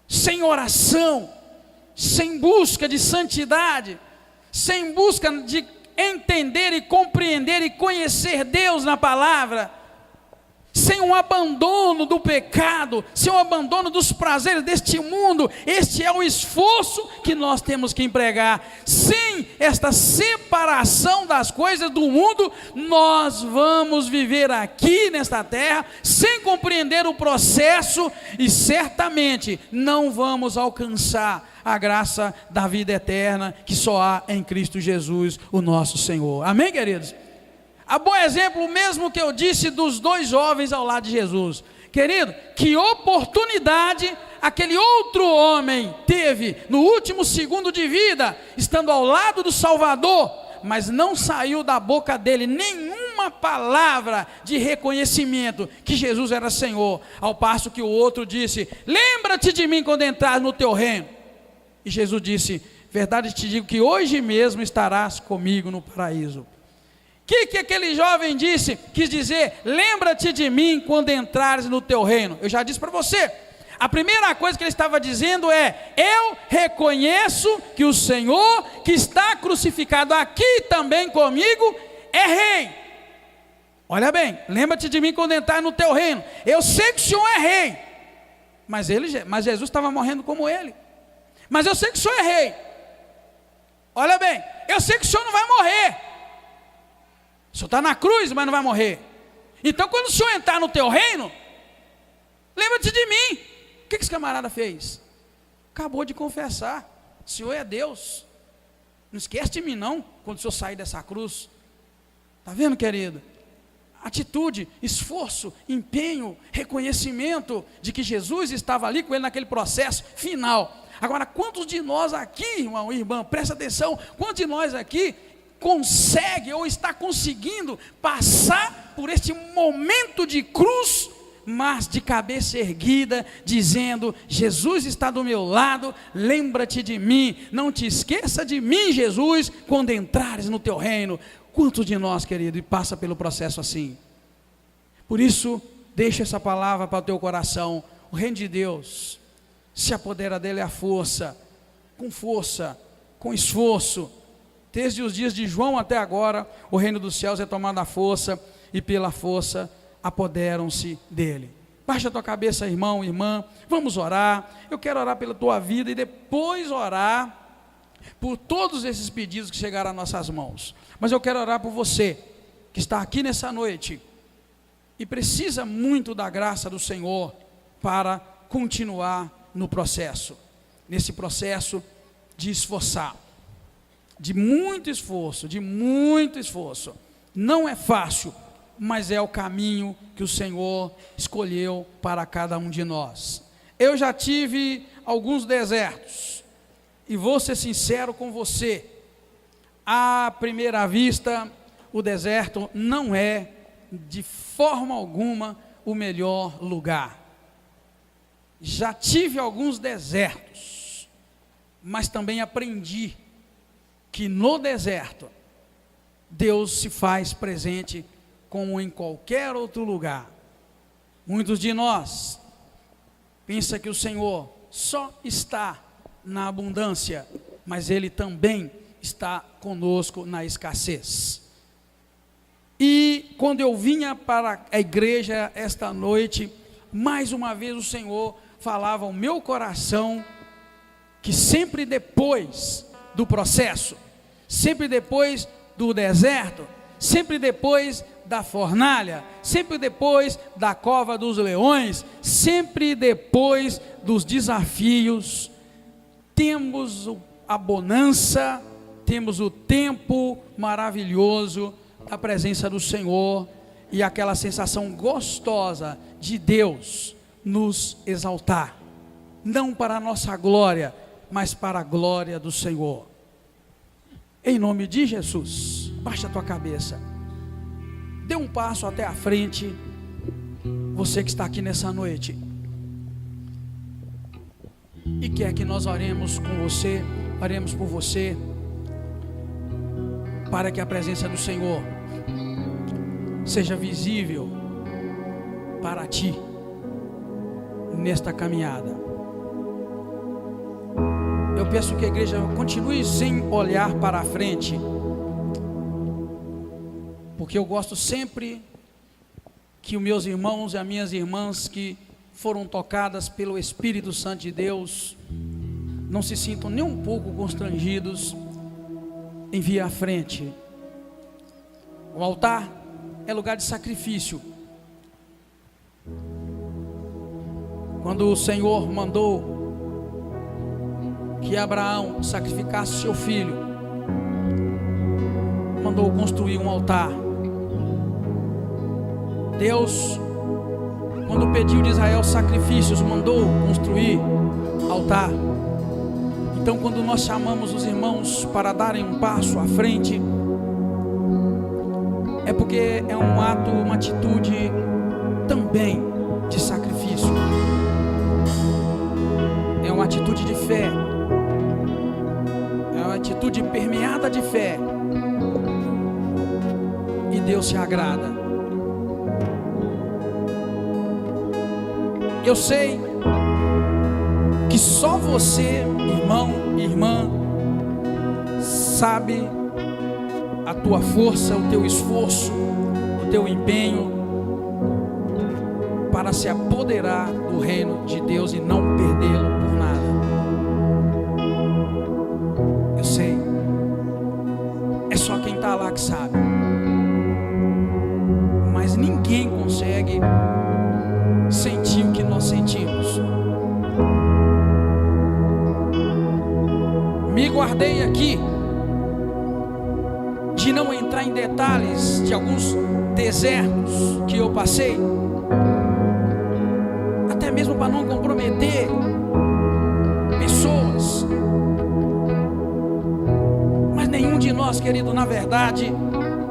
sem oração, sem busca de santidade, sem busca de entender e compreender e conhecer Deus na palavra, sem um abandono do pecado, sem um abandono dos prazeres deste mundo, este é o esforço que nós temos que empregar. Sem esta separação das coisas do mundo, nós vamos viver aqui nesta terra, sem compreender o processo, e certamente não vamos alcançar a graça da vida eterna, que só há em Cristo Jesus, o nosso Senhor. Amém, queridos? A bom exemplo, mesmo que eu disse dos dois jovens ao lado de Jesus. Querido, que oportunidade aquele outro homem teve no último segundo de vida, estando ao lado do Salvador, mas não saiu da boca dele nenhuma palavra de reconhecimento que Jesus era Senhor, ao passo que o outro disse: lembra-te de mim quando entrares no teu reino. E Jesus disse: verdade te digo que hoje mesmo estarás comigo no paraíso. O que aquele jovem disse? Quis dizer: lembra-te de mim quando entrares no teu reino. Eu já disse para você, a primeira coisa que ele estava dizendo é: eu reconheço que o Senhor que está crucificado aqui também comigo é rei. Olha bem, lembra-te de mim quando entrares no teu reino. Eu sei que o Senhor é rei, mas Jesus estava morrendo como ele. Mas eu sei que o Senhor é rei. Olha bem, eu sei que o Senhor não vai morrer. O Senhor está na cruz, mas não vai morrer. Então quando o Senhor entrar no teu reino, lembra-te de mim. O que esse camarada fez? Acabou de confessar: o Senhor é Deus, não esquece de mim não, quando o Senhor sair dessa cruz. Está vendo, querido? Atitude, esforço, empenho, reconhecimento de que Jesus estava ali com ele naquele processo final. Agora, quantos de nós aqui, irmão, irmã, presta atenção, quantos de nós aqui consegue ou está conseguindo passar por este momento de cruz, mas de cabeça erguida, dizendo: Jesus está do meu lado, lembra-te de mim, não te esqueça de mim, Jesus, quando entrares no teu reino. Quantos de nós, querido, passa pelo processo assim? Por isso, deixa essa palavra para o teu coração. O reino de Deus se apodera dele à força, com esforço. Desde os dias de João até agora, o reino dos céus é tomado à força, e pela força apoderam-se dele. Baixa a tua cabeça, irmão, irmã, vamos orar. Eu quero orar pela tua vida e depois orar por todos esses pedidos que chegaram às nossas mãos. Mas eu quero orar por você que está aqui nessa noite e precisa muito da graça do Senhor para continuar no processo, nesse processo de esforçar, de muito esforço, Não é fácil, mas é o caminho que o Senhor escolheu para cada um de nós. Eu já tive alguns desertos, e vou ser sincero com você, à primeira vista, o deserto não é, de forma alguma, o melhor lugar. Já tive alguns desertos, mas também aprendi que no deserto, Deus se faz presente como em qualquer outro lugar. Muitos de nós pensam que o Senhor só está na abundância, mas Ele também está conosco na escassez. E quando eu vinha para a igreja esta noite, mais uma vez o Senhor falava ao meu coração, que sempre depois do processo, sempre depois do deserto, sempre depois da fornalha, sempre depois da cova dos leões, sempre depois dos desafios, temos a bonança, temos o tempo maravilhoso da presença do Senhor e aquela sensação gostosa de Deus nos exaltar, não para a nossa glória, mas para a glória do Senhor. Em nome de Jesus, baixa a tua cabeça, dê um passo até a frente, você que está aqui nessa noite, e quer que nós oremos com você, oremos por você, para que a presença do Senhor seja visível para ti, nesta caminhada. Eu peço que a igreja continue sem olhar para a frente, porque eu gosto sempre que os meus irmãos e as minhas irmãs que foram tocadas pelo Espírito Santo de Deus não se sintam nem um pouco constrangidos em vir à frente. O altar é lugar de sacrifício. Quando o Senhor mandou que Abraão sacrificasse seu filho, mandou construir um altar. Deus, quando pediu de Israel sacrifícios, mandou construir altar. Então, quando nós chamamos os irmãos para darem um passo à frente, é porque é um ato, uma atitude também de sacrifício, é uma atitude de fé, é uma atitude permeada de fé, e Deus se agrada. Eu sei que só você, irmão e irmã, sabe a tua força, o teu esforço, o teu empenho para se apoderar do reino de Deus e não perdê-lo por nada. Eu sei, é só quem está lá que sabe, mas ninguém consegue sentir o que nós sentimos. Me guardei aqui de não entrar em detalhes de alguns desertos que eu passei, até mesmo para não comprometer pessoas. Mas nenhum de nós, querido, na verdade,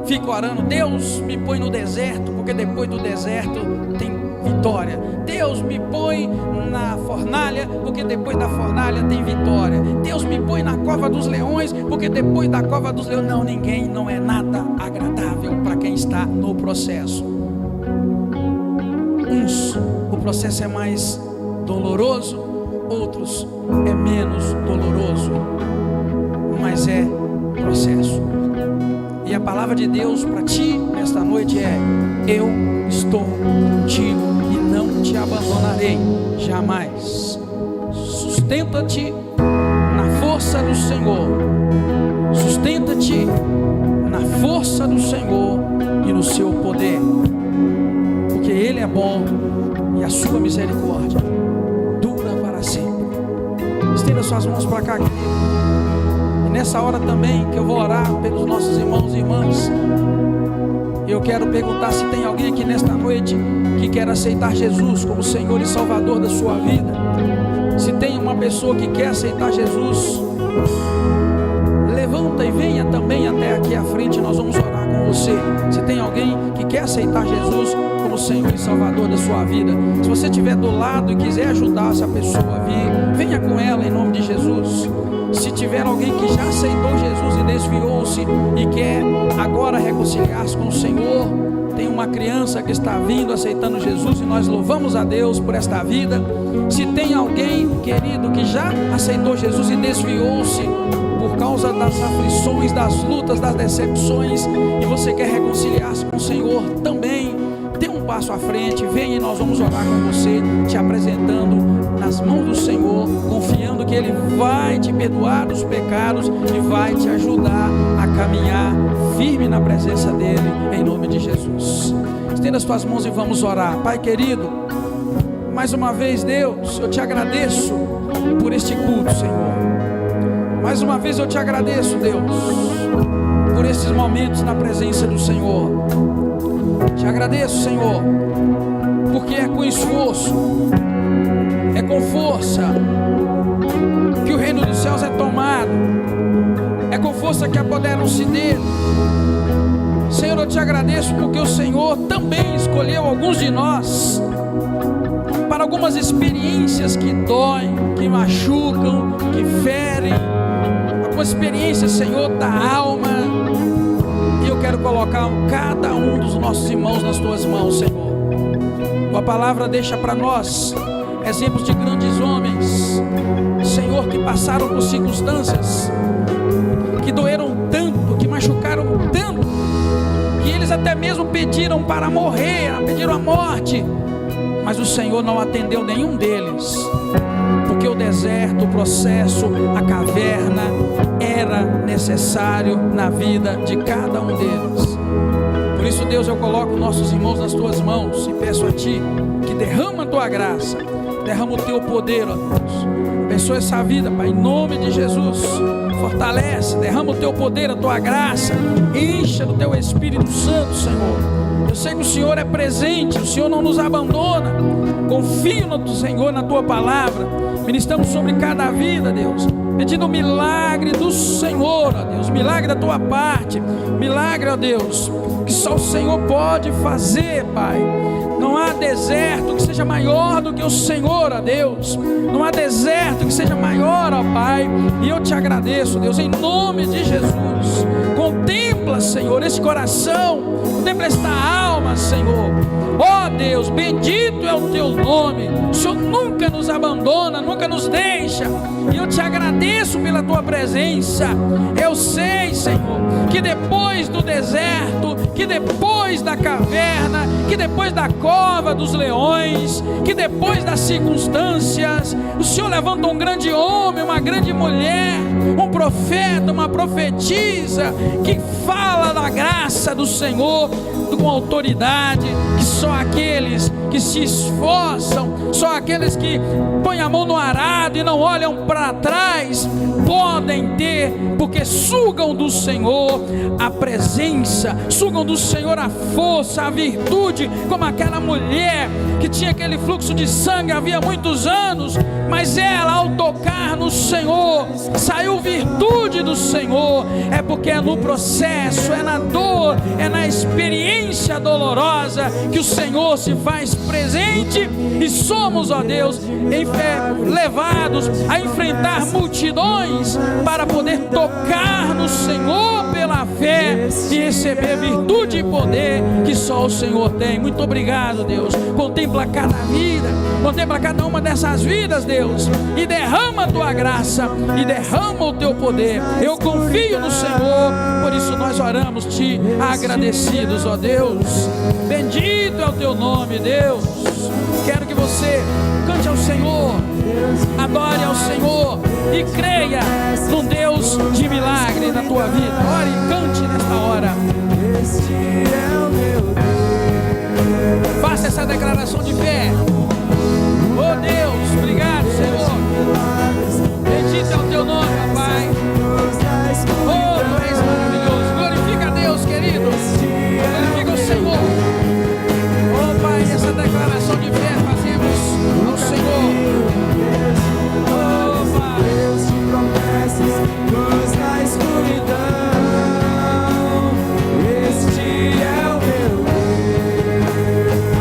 fica orando: Deus me põe no deserto, porque depois do deserto tem vitória. Deus me põe na fornalha, porque depois da fornalha tem vitória. Deus me põe na cova dos leões, porque depois da cova dos leões... Não, ninguém, não é nada agradável para quem está no processo. Uns, o processo é mais doloroso, outros é menos doloroso, mas é processo. E a palavra de Deus para ti nesta noite é: eu estou contigo e não te abandonarei jamais. Sustenta-te na força do Senhor, sustenta-te na na força do Senhor e no seu poder, porque Ele é bom e a sua misericórdia dura para sempre. Estenda suas mãos para cá, querido. E nessa hora também que eu vou orar pelos nossos irmãos e irmãs, eu quero perguntar se tem alguém aqui nesta noite que quer aceitar Jesus como Senhor e Salvador da sua vida. Se tem uma pessoa que quer aceitar Jesus, levanta e venha também até aqui à frente, nós vamos orar com você. Se tem alguém que quer aceitar Jesus como Senhor e Salvador da sua vida, se você estiver do lado e quiser ajudar essa pessoa a vir, venha com ela em nome de Jesus. Se tiver alguém que já aceitou Jesus e desviou-se e quer agora reconciliar-se com o Senhor, tem uma criança que está vindo aceitando Jesus e nós louvamos a Deus por esta vida. Se tem alguém, querido, que já aceitou Jesus e desviou-se por causa das aflições, das lutas, das decepções, e você quer reconciliar-se com o Senhor também, dê um passo à frente, venha e nós vamos orar com você, te apresentando nas mãos do Senhor, confiando que Ele vai te perdoar dos pecados e vai te ajudar a caminhar firme na presença dEle, em nome de Jesus. Estenda as tuas mãos e vamos orar. Pai querido, mais uma vez, Deus, eu te agradeço por este culto, Senhor. Mais uma vez eu te agradeço, Deus, por esses momentos na presença do Senhor. Te agradeço, Senhor, porque é com esforço, é com força que o reino dos céus é tomado, é com força que apoderam-se dele. Senhor, eu te agradeço porque o Senhor também escolheu alguns de nós para algumas experiências que doem, que machucam, que ferem, algumas experiências, Senhor, da alma. E eu quero colocar cada um dos nossos irmãos nas tuas mãos, Senhor. Tua palavra deixa para nós exemplos de grandes homens, Senhor, que passaram por circunstâncias que doeram tanto, que machucaram tanto, que eles até mesmo pediram para morrer, pediram a morte, mas o Senhor não atendeu nenhum deles, porque o deserto, o processo, a caverna era necessário na vida de cada um deles. Por isso, Deus, eu coloco nossos irmãos nas tuas mãos e peço a Ti que derrama a Tua graça, derrama o Teu poder, ó Deus. Abençoa essa vida, Pai, em nome de Jesus. Fortalece, derrama o Teu poder, a Tua graça, encha do Teu Espírito Santo, Senhor. Eu sei que o Senhor é presente, o Senhor não nos abandona. Confio no Senhor, na Tua palavra. Ministramos sobre cada vida, Deus, pedindo o milagre do Senhor, ó Deus, milagre da Tua parte, milagre, ó Deus, que só o Senhor pode fazer, Pai. Não há deserto que seja maior do que o Senhor, ó Deus. Não há deserto que seja maior, ó Pai. E eu te agradeço, Deus, em nome de Jesus. Contempla, Senhor, esse coração, contempla esta alma, Senhor. Ó Deus, bendito é o Teu nome. O Senhor nunca nos abandona, nunca nos deixa. E eu te agradeço pela Tua presença. Eu sei, Senhor, que depois do deserto, que depois da caverna, que depois da cova dos leões, que depois das circunstâncias, o Senhor levanta um grande homem, uma grande mulher, um profeta, uma profetisa, que fala da graça do Senhor com autoridade, que só aqueles que se esforçam, só aqueles que põem a mão no arado e não olham para trás, podem ter, porque sugam do Senhor a presença, sugam do Senhor a força, a virtude, como aquela mulher que tinha aquele fluxo de sangue havia muitos anos, mas ela, ao tocar no Senhor, saiu virtude do Senhor. É porque é no processo, é na dor, é na experiência dolorosa que o Senhor se faz presente, e somos, ó Deus, em fé, levados a enfrentar multidões para poder tocar no Senhor pela fé e receber virtude e poder que só o Senhor tem. Muito obrigado, Deus. Contempla cada vida, contempla cada uma dessas vidas, Deus, e derrama a Tua graça, e derrama o Teu poder. Eu confio no Senhor, por isso nós oramos te agradecidos, ó Deus. Bendito é o teu nome, Deus. Quero que você cante ao Senhor, adore ao Senhor e creia num Deus de milagre na tua vida. Ore e cante nesta hora. Faça essa declaração de fé. Oh Deus, obrigado, Senhor. Bendito é o teu nome, ó Pai. Oh, tu és maravilhoso. Glorifica a Deus, querido. Glorifica o Senhor. Oh Pai, essa declaração de fé fazemos ao Senhor. Oh Pai, Deus de promessas, luz na escuridão. Este é o meu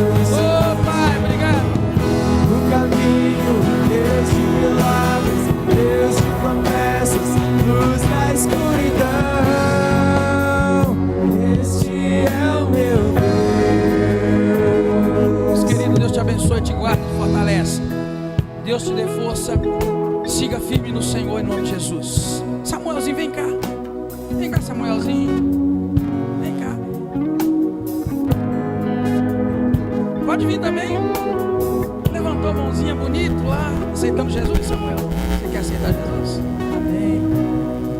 Deus. Oh Pai, obrigado. O caminho, Deus de milagres, Deus de promessas, luz na escuridão. Este é o meu Deus. Querido, Deus te abençoe, te guarde, te fortalece. Deus te dê força. Siga firme no Senhor em nome de Jesus. Samuelzinho, vem cá. Vem cá, Samuelzinho. Vem cá. Pode vir também. Levantou a mãozinha bonito lá. Aceitando Jesus, Samuel. Você quer aceitar Jesus? Amém.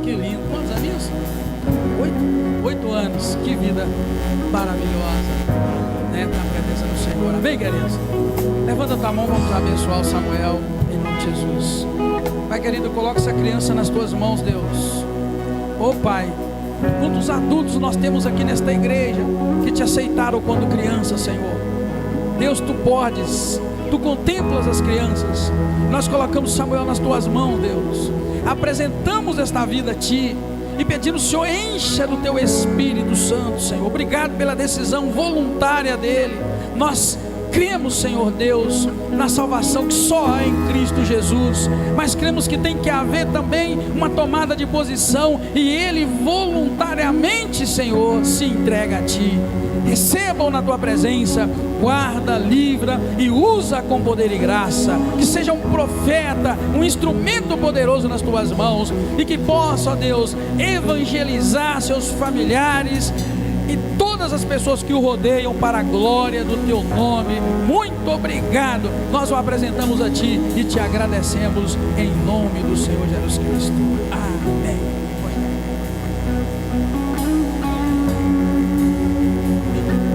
Que lindo. Quantos aninhos? 8 anos. Que vida maravilhosa, né? Na presença do Senhor. Amém, queridos? Levanta a tua mão, vamos abençoar o Samuel em nome de Jesus. Pai querido, coloca essa criança nas tuas mãos, Deus. Oh Pai, quantos adultos nós temos aqui nesta igreja que te aceitaram quando criança, Senhor. Deus, tu podes, tu contemplas as crianças. Nós colocamos Samuel nas tuas mãos, Deus. Apresentamos esta vida a ti e pedimos, Senhor, encha do teu Espírito Santo, Senhor. Obrigado pela decisão voluntária dele. Nós cremos, Senhor Deus, na salvação que só há em Cristo Jesus, mas cremos que tem que haver também uma tomada de posição, e ele voluntariamente, Senhor, se entrega a ti. Receba-o na tua presença, guarda, livra e usa com poder e graça, que seja um profeta, um instrumento poderoso nas tuas mãos, e que possa, ó Deus, evangelizar seus familiares e todas as pessoas que o rodeiam para a glória do teu nome. Muito obrigado, nós o apresentamos a ti e te agradecemos em nome do Senhor Jesus Cristo. Amém.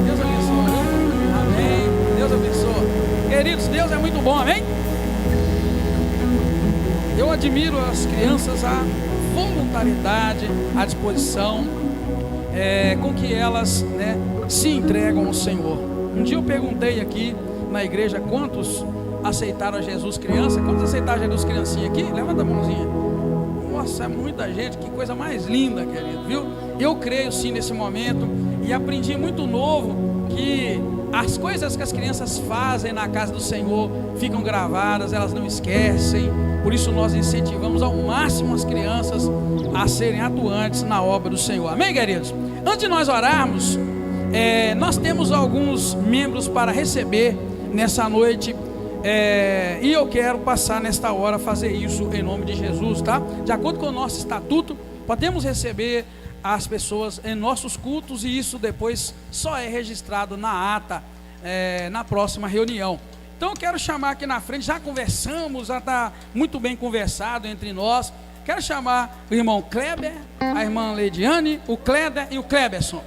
Deus abençoe. Amém. Deus abençoe. Queridos, Deus é muito bom, amém? Eu admiro as crianças, a voluntariedade, a disposição com que elas, né, se entregam ao Senhor. Um dia eu perguntei aqui na igreja quantos aceitaram a Jesus criança. Quantos aceitaram Jesus criancinha aqui? Levanta a mãozinha. Nossa, é muita gente, que coisa mais linda, querido, viu? Eu creio sim nesse momento, e aprendi muito novo que as coisas que as crianças fazem na casa do Senhor ficam gravadas, elas não esquecem. Por isso nós incentivamos ao máximo as crianças a serem atuantes na obra do Senhor. Amém, queridos? Antes de nós orarmos, nós temos alguns membros para receber nessa noite, e eu quero passar nesta hora fazer isso em nome de Jesus, tá? De acordo com o nosso estatuto, podemos receber as pessoas em nossos cultos, e isso depois só é registrado na ata, na próxima reunião. Então eu quero chamar aqui na frente, já conversamos, já está muito bem conversado entre nós. Quero chamar o irmão Kleber, a irmã Leidiane, o Kleber e o Kleberson.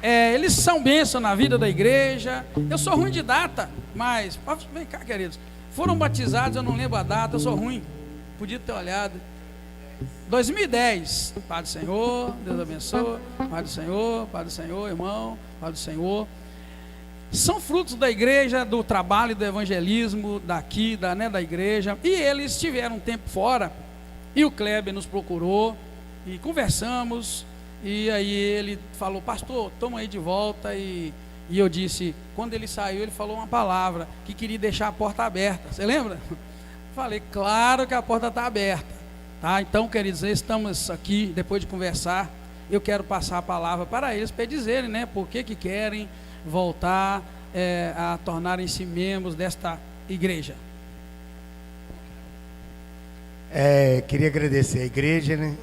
Eles são bênção na vida da igreja. Eu sou ruim de data, mas vem cá, queridos. Foram batizados, eu não lembro a data, eu sou ruim. Podia ter olhado. 2010, Pai do Senhor, Deus abençoe. Pai do Senhor, irmão, Pai do Senhor. São frutos da igreja, do trabalho, do evangelismo daqui, da igreja. E eles tiveram um tempo fora, e o Kleber nos procurou e conversamos. E aí ele falou: pastor, toma aí de volta. E eu disse, quando ele saiu, ele falou uma palavra, que queria deixar a porta aberta. Você lembra? Falei, claro que a porta está aberta, tá? Então, queridos, estamos aqui, depois de conversar, eu quero passar a palavra para eles, para dizerem, né, por que querem voltar a tornarem-se membros desta igreja. Queria agradecer a igreja, né?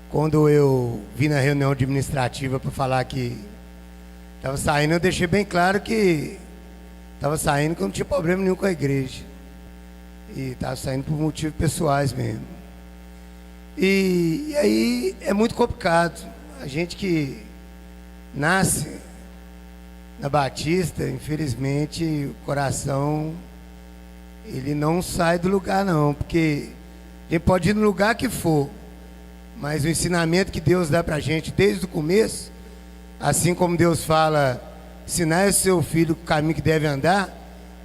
Quando eu vim na reunião administrativa para falar que estava saindo, eu deixei bem claro que estava saindo que não tinha problema nenhum com a igreja. E estava saindo por motivos pessoais mesmo. E aí é muito complicado. A gente que nasce na Batista, infelizmente, o coração, ele não sai do lugar não. Porque a gente pode ir no lugar que for, mas o ensinamento que Deus dá pra gente desde o começo, assim como Deus fala, ensinar o seu filho o caminho que deve andar,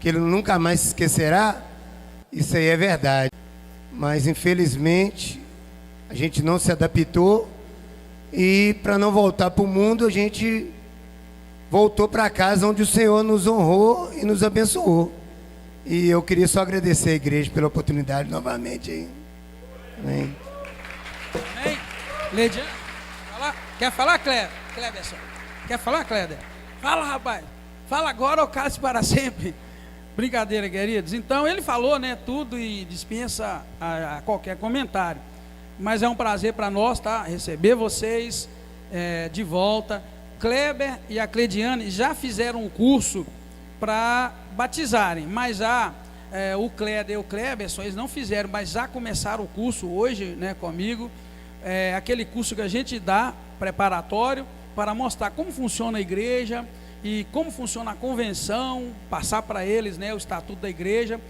que ele nunca mais se esquecerá, isso aí é verdade. Mas infelizmente a gente não se adaptou, e para não voltar para o mundo, a gente voltou para casa onde o Senhor nos honrou e nos abençoou. E eu queria só agradecer a igreja pela oportunidade novamente aí. Amém. Amém. Leidiane, quer falar, Cleberson? Quer falar, Cléber? Fala, rapaz. Fala agora ou cale-se para sempre. Brincadeira, queridos. Então, ele falou, né, tudo e dispensa a qualquer comentário. Mas é um prazer para nós, tá? Receber vocês de volta. Kleber e a Cleidiane já fizeram um curso para batizarem, mas o Kleber e o Cleberson, eles não fizeram, mas já começaram o curso hoje, né, comigo. Aquele curso que a gente dá, preparatório, para mostrar como funciona a igreja e como funciona a convenção, passar para eles, né, o estatuto da igreja,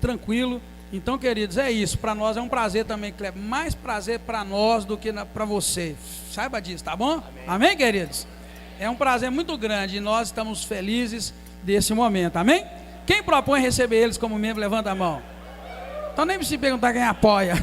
tranquilo. Então, queridos, é isso. Para nós é um prazer também, Kleber. Mais prazer para nós do que para você. Saiba disso, tá bom? Amém. Amém, queridos? É um prazer muito grande e nós estamos felizes desse momento. Amém? Quem propõe receber eles como membro, levanta a mão. Então nem precisa perguntar quem apoia.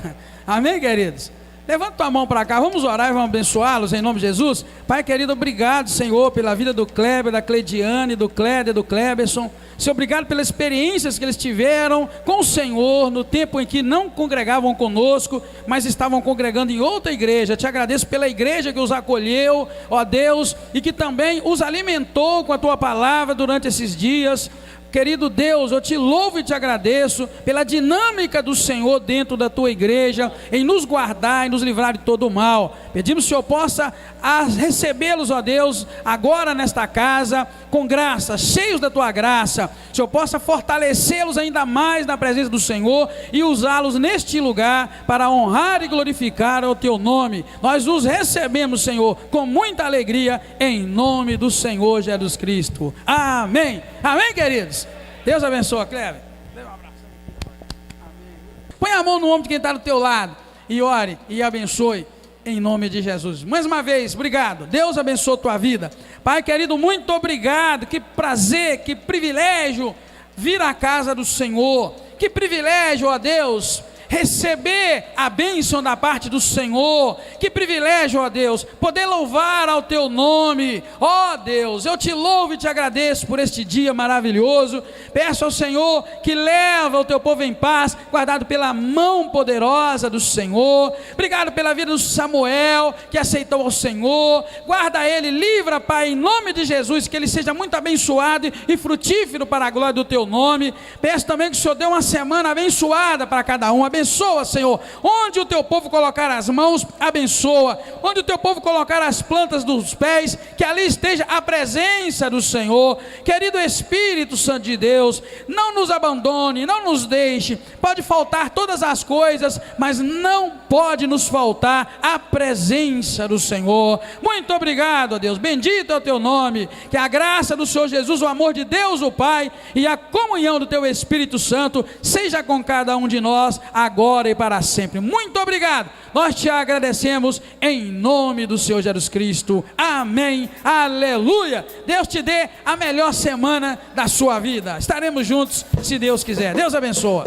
Amém, queridos? Levanta tua mão para cá, vamos orar e vamos abençoá-los em nome de Jesus. Pai querido, obrigado, Senhor, pela vida do Kleber, da Cleidiane, do Kleber, do Cleberson. Senhor, obrigado pelas experiências que eles tiveram com o Senhor no tempo em que não congregavam conosco, mas estavam congregando em outra igreja. Te agradeço pela igreja que os acolheu, ó Deus, e que também os alimentou com a tua palavra durante esses dias. Querido Deus, eu te louvo e te agradeço pela dinâmica do Senhor dentro da tua igreja, em nos guardar e nos livrar de todo o mal. Pedimos que o Senhor possa recebê-los, ó Deus, agora nesta casa, com graça, cheios da tua graça. Que o Senhor possa fortalecê-los ainda mais na presença do Senhor e usá-los neste lugar para honrar e glorificar o teu nome. Nós os recebemos, Senhor, com muita alegria, em nome do Senhor Jesus Cristo. Amém. Amém, queridos? Deus abençoe, Cleber. Dê um abraço. Amém. Põe a mão no ombro de quem está do teu lado e ore e abençoe em nome de Jesus. Mais uma vez, obrigado. Deus abençoe a tua vida. Pai querido, muito obrigado. Que prazer, que privilégio vir à casa do Senhor. Que privilégio, ó Deus, receber a bênção da parte do Senhor. Que privilégio, ó Deus, poder louvar ao teu nome. Ó Deus, eu te louvo e te agradeço por este dia maravilhoso. Peço ao Senhor que leva o teu povo em paz, guardado pela mão poderosa do Senhor. Obrigado pela vida do Samuel, que aceitou ao Senhor. Guarda ele, livra, Pai, em nome de Jesus, que ele seja muito abençoado e frutífero para a glória do teu nome. Peço também que o Senhor dê uma semana abençoada para cada um. Abençoa, Senhor, onde o teu povo colocar as mãos, abençoa, onde o teu povo colocar as plantas dos pés, que ali esteja a presença do Senhor. Querido Espírito Santo de Deus, não nos abandone, não nos deixe. Pode faltar todas as coisas, mas não pode nos faltar a presença do Senhor. Muito obrigado, ó Deus, bendito é o teu nome. Que a graça do Senhor Jesus, o amor de Deus o Pai e a comunhão do teu Espírito Santo seja com cada um de nós agora e para sempre. Muito obrigado, nós te agradecemos em nome do Senhor Jesus Cristo. Amém, aleluia. Deus te dê a melhor semana da sua vida. Estaremos juntos se Deus quiser. Deus abençoa.